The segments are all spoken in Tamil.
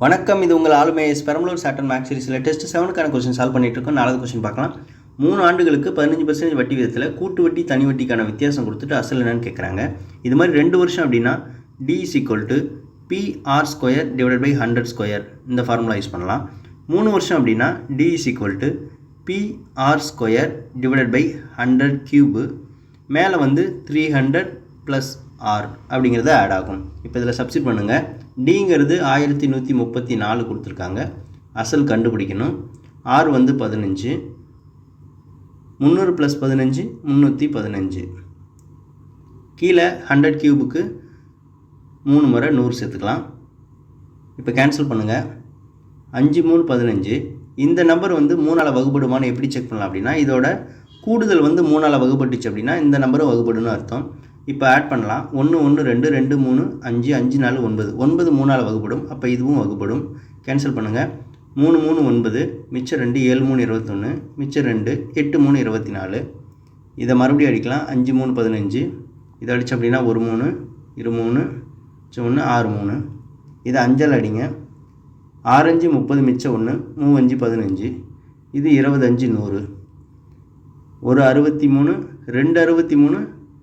வணக்கம், இது உங்கள் ஆளுமை பெரம்பலூர் சாட்டன் மேக்ஸ் சீரிஸில் டெஸ்ட் 7க்கான கொஸ்டின் சால்வ் பண்ணிட்டு இருக்கோம். 4வது கொஸ்டின் பார்க்கலாம். 3 ஆண்டுகளுக்கு 15% வட்டி விதத்தில் கூட்டு வட்டி தனி வட்டிக்கான வித்தியாசம் கொடுத்துட்டு அசல் என்னன்னு கேட்குறாங்க. இது மாதிரி 2 வருஷம் அப்படின்னா D = PR² / 100² இந்த ஃபார்முலா யூஸ் பண்ணலாம். 3 வருஷம் அப்படின்னா D = PR² / 100³ மேலே வந்து 300 + R அப்படிங்கிறது ஆட் ஆகும். இப்போ இதில் சப்ஸ்டிட் பண்ணுங்கள். டிங்கிறது 1134 கொடுத்துருக்காங்க. அசல் கண்டுபிடிக்கணும். R வந்து 15, 300 + 15 315. கீழே 100³ 3 முறை 100 சேர்த்துக்கலாம். இப்போ கேன்சல் பண்ணுங்கள். 5 3 15. இந்த நம்பர் வந்து 3ஆல் வகுப்படுமான்னு எப்படி செக் பண்ணலாம் அப்படின்னா, இதோட கூடுதல் வந்து 3ஆல் வகுப்பட்டுச்சு அப்படின்னா இந்த நம்பரும் வகுப்படுன்னு அர்த்தம். இப்போ ஆட் பண்ணலாம். 1 1 2 2 3 5 5 4 9 9 3ஆல் வகுப்படும். அப்போ இதுவும் வகுப்படும். கேன்சல் பண்ணுங்கள். 3 3 9, மிச்சம் 2 7 3 21, மிச்சம் 2 8 3 24. இதை மறுபடியும் அடிக்கலாம். 5 3 15. இதை அடிச்சு அப்படின்னா 1 3 2 3 1 6 3. இதை 5ஆல் அடிங்க. 6 5 30, மிச்சம் 1 3 5 15. இது 25 100. ஒரு 63 2 63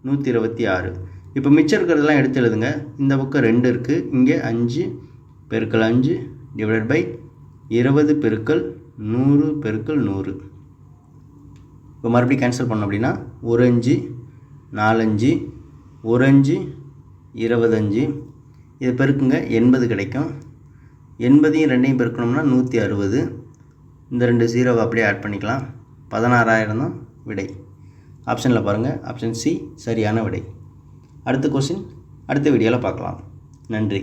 126. இப்போ மிச்சம் இருக்கிறதெல்லாம் எடுத்து எழுதுங்க. இந்த பக்கம் 2 இருக்குது. இங்கே 5 × 5 / 20 × 100 × 100. இப்போ மறுபடியும் கேன்சல் பண்ணோம் அப்படின்னா 1 5 4 5 1 5 25. இதை பெருக்குங்க. 80 கிடைக்கும். 80யும் 2யும் பெருக்கணும்னா 160. இந்த 2 0 அப்படியே ஆட் பண்ணிக்கலாம். 16,000 தான் விடை. ஆப்ஷனில் பாருங்கள். ஆப்ஷன் சி சரியான விடை. அடுத்த கொஸ்டின் அடுத்த வீடியோவில் பார்க்கலாம். நன்றி.